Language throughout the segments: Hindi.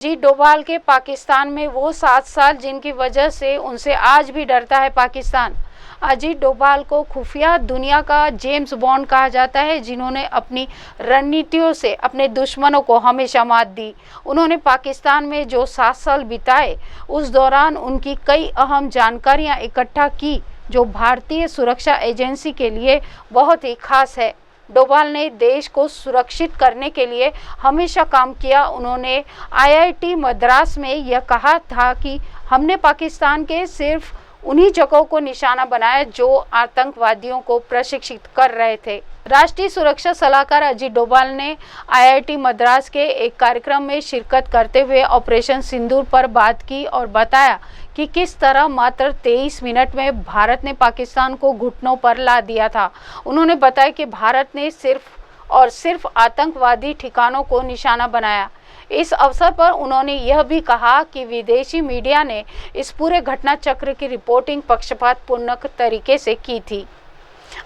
अजीत डोभाल के पाकिस्तान में वो 7 साल जिनकी वजह से उनसे आज भी डरता है पाकिस्तान। अजीत डोभाल को खुफिया दुनिया का जेम्स बॉन्ड कहा जाता है, जिन्होंने अपनी रणनीतियों से अपने दुश्मनों को हमेशा मात दी। उन्होंने पाकिस्तान में जो 7 साल बिताए, उस दौरान उनकी कई अहम जानकारियां इकट्ठा की जो भारतीय सुरक्षा एजेंसी के लिए बहुत ही खास है। डोभाल ने देश को सुरक्षित करने के लिए हमेशा काम किया। उन्होंने IIT मद्रास में यह कहा था कि हमने पाकिस्तान के सिर्फ उन्हीं जगहों को निशाना बनाया जो आतंकवादियों को प्रशिक्षित कर रहे थे। राष्ट्रीय सुरक्षा सलाहकार अजीत डोभाल ने IIT मद्रास के एक कार्यक्रम में शिरकत करते हुए ऑपरेशन सिंदूर पर बात की और बताया कि किस तरह मात्र 23 मिनट में भारत ने पाकिस्तान को घुटनों पर ला दिया था। उन्होंने बताया कि भारत ने सिर्फ आतंकवादी ठिकानों को निशाना बनाया। इस अवसर पर उन्होंने यह भी कहा कि विदेशी मीडिया ने इस पूरे घटना चक्र की रिपोर्टिंग पक्षपातपूर्ण तरीके से की थी।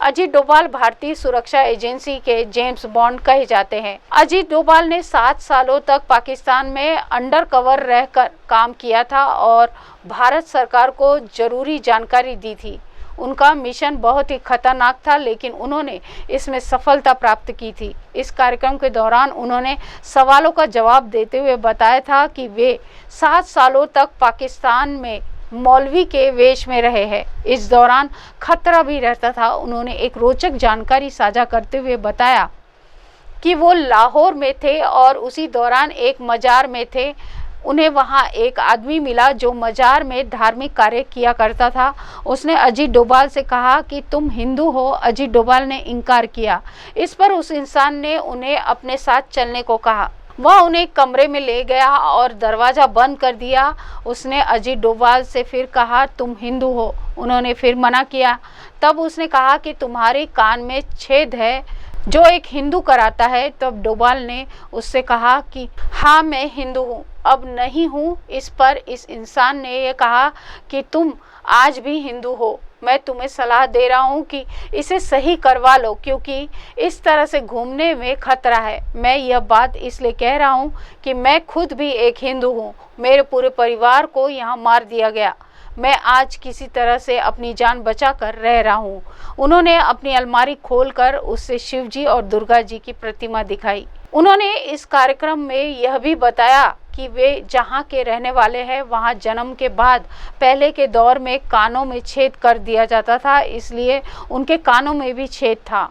अजीत डोभाल भारतीय सुरक्षा एजेंसी के जेम्स बॉन्ड कहे जाते हैं। अजीत डोभाल ने 7 सालों तक पाकिस्तान में अंडर कवर रहकर काम किया था और भारत सरकार को जरूरी जानकारी दी थी। उनका मिशन बहुत ही खतरनाक था, लेकिन उन्होंने इसमें सफलता प्राप्त की थी। इस कार्यक्रम के दौरान उन्होंने सवालों का जवाब देते हुए बताया था कि वे 7 सालों तक पाकिस्तान में मौलवी के वेश में रहे हैं। इस दौरान खतरा भी रहता था। उन्होंने एक रोचक जानकारी साझा करते हुए बताया कि वो लाहौर में थे और उसी दौरान एक मजार में थे। उन्हें वहां एक आदमी मिला जो मजार में धार्मिक कार्य किया करता था। उसने अजीत डोभाल से कहा कि तुम हिंदू हो। अजीत डोभाल ने इनकार किया। इस पर उस इंसान ने उन्हें अपने साथ चलने को कहा। वह उन्हें कमरे में ले गया और दरवाज़ा बंद कर दिया। उसने अजीत डोभाल से फिर कहा तुम हिंदू हो। उन्होंने फिर मना किया। तब उसने कहा कि तुम्हारे कान में छेद है जो एक हिंदू कराता है। तब डोभाल ने उससे कहा कि हाँ मैं हिंदू हूँ। अब नहीं हूँ। इस पर इस इंसान ने यह कहा कि तुम आज भी हिंदू हो। मैं तुम्हें सलाह दे रहा हूँ कि इसे सही करवा लो, क्योंकि इस तरह से घूमने में खतरा है। मैं यह बात इसलिए कह रहा हूँ कि मैं खुद भी एक हिंदू हूँ। मेरे पूरे परिवार को यहाँ मार दिया गया। मैं आज किसी तरह से अपनी जान बचा कर रह रहा हूँ। उन्होंने अपनी अलमारी खोलकर उससे शिव जी और दुर्गा जी की प्रतिमा दिखाई। उन्होंने इस कार्यक्रम में यह भी बताया कि वे जहाँ के रहने वाले हैं वहाँ जन्म के बाद पहले के दौर में कानों में छेद कर दिया जाता था, इसलिए उनके कानों में भी छेद था।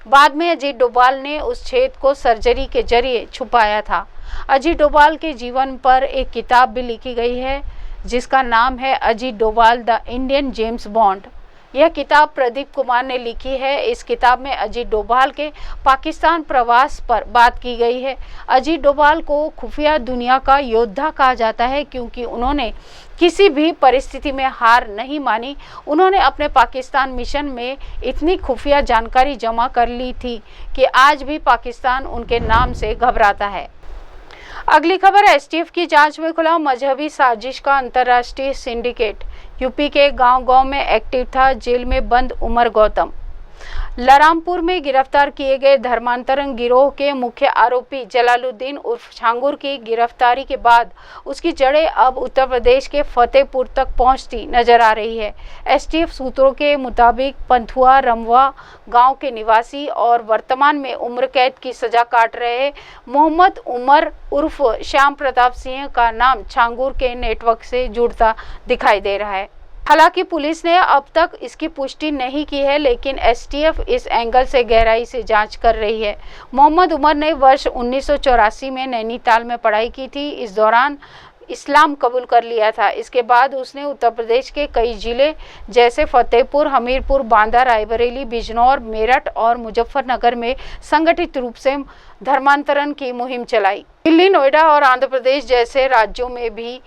बाद में अजीत डोभाल ने उस छेद को सर्जरी के जरिए छुपाया था। अजीत डोभाल के जीवन पर एक किताब भी लिखी गई है जिसका नाम है Ajit Doval the Indian James bond. यह किताब प्रदीप कुमार ने लिखी है। इस किताब में अजीत डोभाल के पाकिस्तान प्रवास पर बात की गई है। अजीत डोभाल को खुफिया दुनिया का योद्धा कहा जाता है क्योंकि उन्होंने किसी भी परिस्थिति में हार नहीं मानी। उन्होंने अपने पाकिस्तान मिशन में इतनी खुफिया जानकारी जमा कर ली थी कि आज भी पाकिस्तान उनके नाम से घबराता है। अगली खबर, STF की जांच में खुला मजहबी साजिश का अंतर्राष्ट्रीय सिंडिकेट। यूपी के गांव-गांव में एक्टिव था। जेल में बंद उमर गौतम। लरामपुर में गिरफ्तार किए गए धर्मांतरण गिरोह के मुख्य आरोपी जलालुद्दीन उर्फ छांगुर की गिरफ्तारी के बाद उसकी जड़ें अब उत्तर प्रदेश के फतेहपुर तक पहुंचती नजर आ रही है। STF सूत्रों के मुताबिक पंथुआ रमवा गांव के निवासी और वर्तमान में उम्र कैद की सजा काट रहे मोहम्मद उमर उर्फ श्याम प्रताप सिंह का नाम छांगुर के नेटवर्क से जुड़ता दिखाई दे रहा है। हालांकि पुलिस ने अब तक इसकी पुष्टि नहीं की है, लेकिन STF इस एंगल से गहराई से जांच कर रही है। मोहम्मद उमर ने वर्ष 1984 में नैनीताल में पढ़ाई की थी। इस दौरान इस्लाम कबूल कर लिया था। इसके बाद उसने उत्तर प्रदेश के कई जिले जैसे फतेहपुर, हमीरपुर, बांदा, रायबरेली, बिजनौर, मेरठ और मुजफ्फरनगर में संगठित रूप से धर्मांतरण की मुहिम चलाई। दिल्ली, नोएडा और आंध्र प्रदेश जैसे राज्यों में भी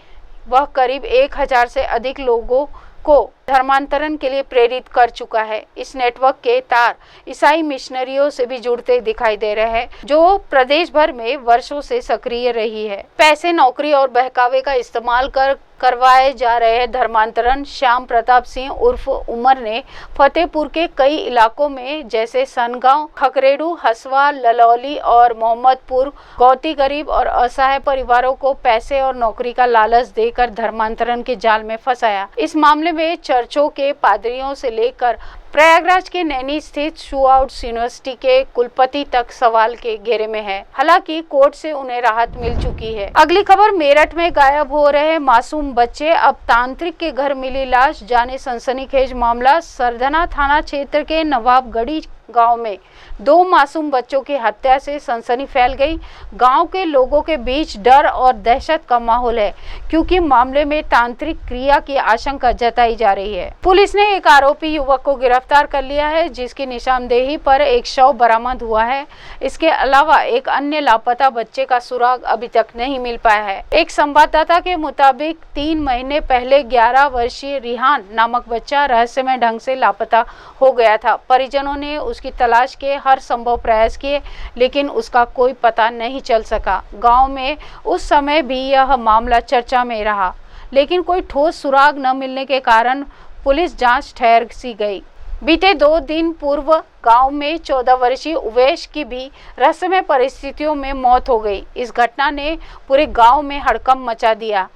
वह करीब 1000 से अधिक लोगों को धर्मांतरण के लिए प्रेरित कर चुका है। इस नेटवर्क के तार ईसाई मिशनरियों से भी जुड़ते दिखाई दे रहे हैं, जो प्रदेश भर में वर्षों से सक्रिय रही है। पैसे, नौकरी और बहकावे का इस्तेमाल कर करवाए जा रहे धर्मांतरण श्याम प्रताप सिंह उर्फ उमर ने फतेहपुर के कई इलाकों में जैसे सनगांव, खकरेडू, हसवा, ललौली और मोहम्मदपुर गौती गरीब और असहाय परिवारों को पैसे और नौकरी का लालच देकर धर्मांतरण के जाल में फंसाया। इस मामले में चर्चों के पादरियों से लेकर प्रयागराज के नैनी स्थित शूआउट्स यूनिवर्सिटी के कुलपति तक सवाल के घेरे में है। हालांकि कोर्ट से उन्हें राहत मिल चुकी है। अगली खबर, मेरठ में गायब हो रहे मासूम बच्चे, अब तांत्रिक के घर मिली लाश। जाने सनसनीखेज मामला। सरधना थाना क्षेत्र के नवाबगढ़ी गांव में 2 मासूम बच्चों की हत्या से सनसनी फैल गई। गांव के लोगों के बीच डर और दहशत का माहौल है, क्योंकि मामले में तांत्रिक क्रिया की आशंका जताई जा रही है। पुलिस ने एक आरोपी युवक को गिरफ्तार कर लिया है, जिसकी निशानदेही पर एक शव बरामद हुआ है। इसके अलावा एक अन्य लापता बच्चे का सुराग अभी तक नहीं मिल पाया है। एक संवाददाता के मुताबिक 3 महीने पहले 11 वर्षीय रिहान नामक बच्चा रहस्यमय ढंग से लापता हो गया था। परिजनों ने उसकी तलाश के हर संभव प्रयास किए, लेकिन उसका कोई पता नहीं चल सका। गांव में उस समय भी यह मामला चर्चा में रहा, लेकिन कोई ठोस सुराग न मिलने के कारण पुलिस जांच ठहर सी गई। बीते 2 दिन पूर्व गांव में 14 वर्षीय उवैश की भी रहस्यमय परिस्थितियों में मौत हो गई। इस घटना ने पूरे गांव में हड़कंप मचा दिया।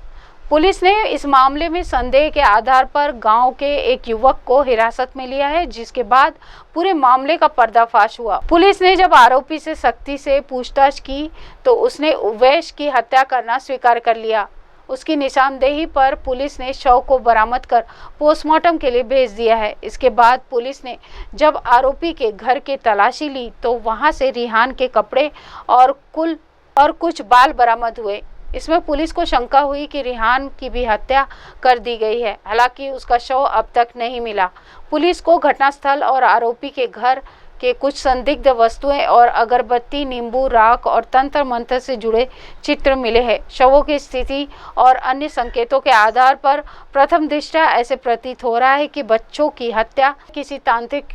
पुलिस ने इस मामले में संदेह के आधार पर गांव के एक युवक को हिरासत में लिया है, जिसके बाद पूरे मामले का पर्दाफाश हुआ। पुलिस ने जब आरोपी से सख्ती से पूछताछ की तो उसने उवैश की हत्या करना स्वीकार कर लिया। उसकी निशानदेही पर पुलिस ने शव को बरामद कर पोस्टमार्टम के लिए भेज दिया है। इसके बाद पुलिस ने जब आरोपी के घर की तलाशी ली तो वहां से रिहान के कपड़े और कुछ बाल बरामद हुए। इसमें पुलिस को शंका हुई कि रिहान की भी हत्या कर दी गई है। हालांकि उसका शव अब तक नहीं मिला। पुलिस को घटनास्थल और आरोपी के घर के कुछ संदिग्ध वस्तुएं और अगरबत्ती, नींबू, राख और तंत्र मंत्र से जुड़े चित्र मिले हैं। शवों की स्थिति और अन्य संकेतों के आधार पर प्रथम दृष्टया ऐसे प्रतीत हो रहा है कि बच्चों की हत्या किसी तांत्रिक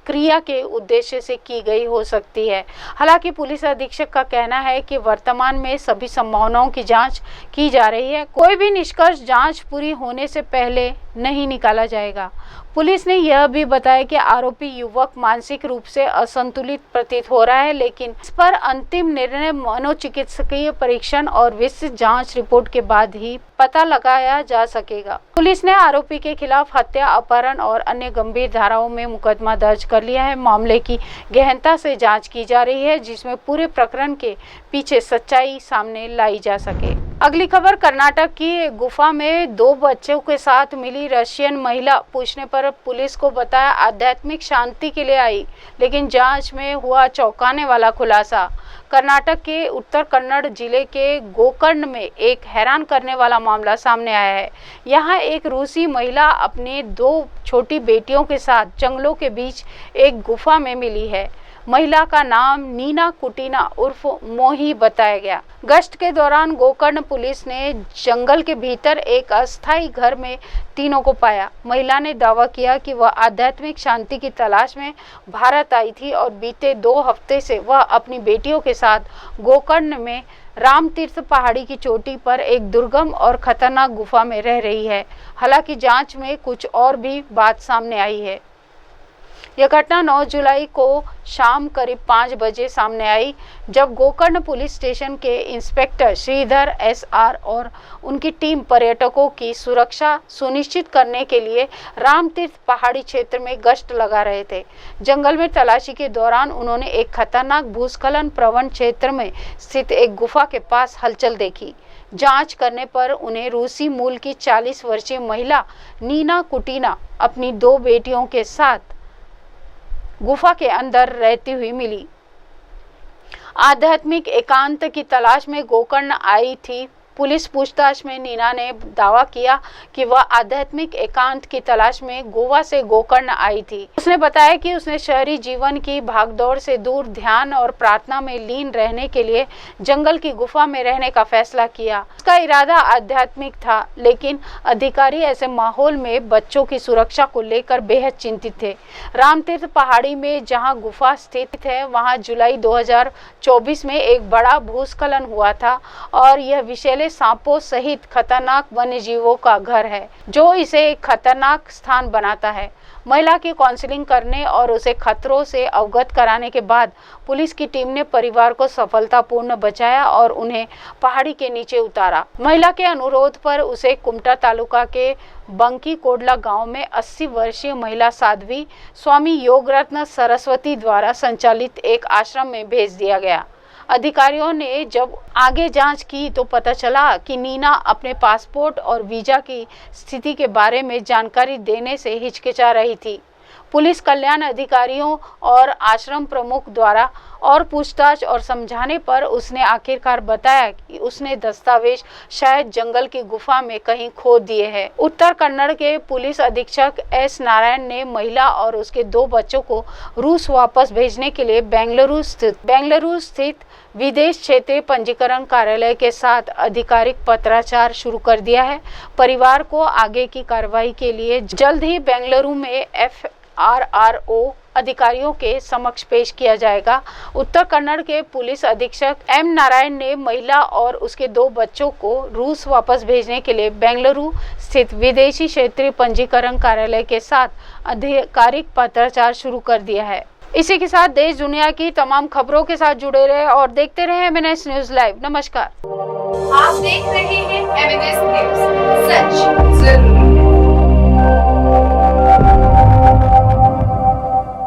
क्रिया के उद्देश्य से की गई हो सकती है। हालांकि पुलिस अधीक्षक का कहना है कि वर्तमान में सभी संभावनाओं की जांच की जा रही है। कोई भी निष्कर्ष जांच पूरी होने से पहले नहीं निकाला जाएगा। पुलिस ने यह भी बताया कि आरोपी युवक मानसिक रूप से असंतुलित प्रतीत हो रहा है, लेकिन इस पर अंतिम निर्णय मनोचिकित्सकीय परीक्षण और विस्तृत जांच रिपोर्ट के बाद ही पता लगाया जा सकेगा। पुलिस ने आरोपी के खिलाफ हत्या, अपहरण और अन्य गंभीर धाराओं में मुकदमा दर्ज कर लिया है। मामले की गहनता से जांच की जा रही है, जिसमें पूरे प्रकरण के पीछे सच्चाई सामने लाई जा सके। अगली खबर, कर्नाटक की एक गुफा में 2 बच्चों के साथ मिली रशियन महिला पूछने पर पुलिस को बताया आध्यात्मिक शांति के लिए आई, लेकिन जांच में हुआ चौंकाने वाला खुलासा। कर्नाटक के उत्तर कन्नड़ जिले के गोकर्ण में एक हैरान करने वाला मामला सामने आया है। यहाँ एक रूसी महिला अपने 2 छोटी बेटियों के साथ जंगलों के बीच एक गुफा में मिली है। महिला का नाम नीना कुटीना उर्फ मोही बताया गया। गश्त के दौरान गोकर्ण पुलिस ने जंगल के भीतर एक अस्थायी घर में तीनों को पाया। महिला ने दावा किया कि वह आध्यात्मिक शांति की तलाश में भारत आई थी और बीते 2 हफ्ते से वह अपनी बेटियों के साथ गोकर्ण में रामतीर्थ पहाड़ी की चोटी पर एक दुर्गम और खतरनाक गुफा में रह रही है। हालांकि जांच में कुछ और भी बात सामने आई है। यह घटना 9 जुलाई को शाम करीब 5 बजे सामने आई, जब गोकर्ण पुलिस स्टेशन के इंस्पेक्टर श्रीधर SR और उनकी टीम पर्यटकों की सुरक्षा सुनिश्चित करने के लिए रामतीर्थ पहाड़ी क्षेत्र में गश्त लगा रहे थे। जंगल में तलाशी के दौरान उन्होंने एक खतरनाक भूस्खलन प्रवण क्षेत्र में स्थित एक गुफा के पास हलचल देखी। जांच करने पर उन्हें रूसी मूल की 40 वर्षीय महिला नीना कुटीना अपनी 2 बेटियों के साथ गुफा के अंदर रहती हुई मिली। आध्यात्मिक एकांत की तलाश में गोकर्ण आई थी। पुलिस पूछताछ में नीना ने दावा किया कि वह आध्यात्मिक एकांत की तलाश में गोवा से गोकर्ण आई थी। उसने बताया कि उसने शहरी जीवन की भागदौड़ से दूर ध्यान और प्रार्थना में लीन रहने के लिए जंगल की गुफा में रहने का फैसला किया। उसका इरादा आध्यात्मिक था, लेकिन अधिकारी ऐसे माहौल में बच्चों की सुरक्षा को लेकर बेहद चिंतित थे। रामतीर्थ पहाड़ी में जहां गुफा स्थित है, वहां जुलाई 2024 में एक बड़ा भूस्खलन हुआ था और यह विषैले सांपों सहित खतरनाक वन्य जीवों का घर है, जो इसे एक खतरनाक स्थान बनाता है। महिला की काउंसलिंग करने और उसे खतरों से अवगत कराने के बाद पुलिस की टीम ने परिवार को सफलतापूर्ण बचाया और उन्हें पहाड़ी के नीचे उतारा। महिला के अनुरोध पर उसे कुमटा तालुका के बंकी कोडला गांव में 80 वर्षीय महिला साध्वी स्वामी योगरत्न सरस्वती द्वारा संचालित एक आश्रम में भेज दिया गया। अधिकारियों ने जब आगे जांच की तो पता चला कि नीना अपने पासपोर्ट और वीजा की स्थिति के बारे में जानकारी देने से हिचकिचा रही थी। पुलिस कल्याण अधिकारियों और आश्रम प्रमुख द्वारा और पूछताछ और समझाने पर उसने आखिरकार बताया कि उसने दस्तावेज शायद जंगल की गुफा में कहीं खो दिए हैं। उत्तर कन्नड़ के पुलिस अधीक्षक एस नारायण ने महिला और उसके 2 बच्चों को रूस वापस भेजने के लिए बेंगलुरु स्थित विदेश क्षेत्रीय पंजीकरण कार्यालय के साथ आधिकारिक पत्राचार शुरू कर दिया है। परिवार को आगे की कार्रवाई के लिए जल्द ही बेंगलुरु में FRRO अधिकारियों के समक्ष पेश किया जाएगा। उत्तर कन्नड़ के पुलिस अधीक्षक एम नारायण ने महिला और उसके 2 बच्चों को रूस वापस भेजने के लिए बेंगलुरु स्थित विदेशी क्षेत्रीय पंजीकरण कार्यालय के साथ आधिकारिक पत्राचार शुरू कर दिया है। इसी के साथ देश दुनिया की तमाम खबरों के साथ जुड़े रहे और देखते रहे MNS न्यूज लाइव। नमस्कार। आप देख रहे हैं MNS न्यूज, सच जरूर।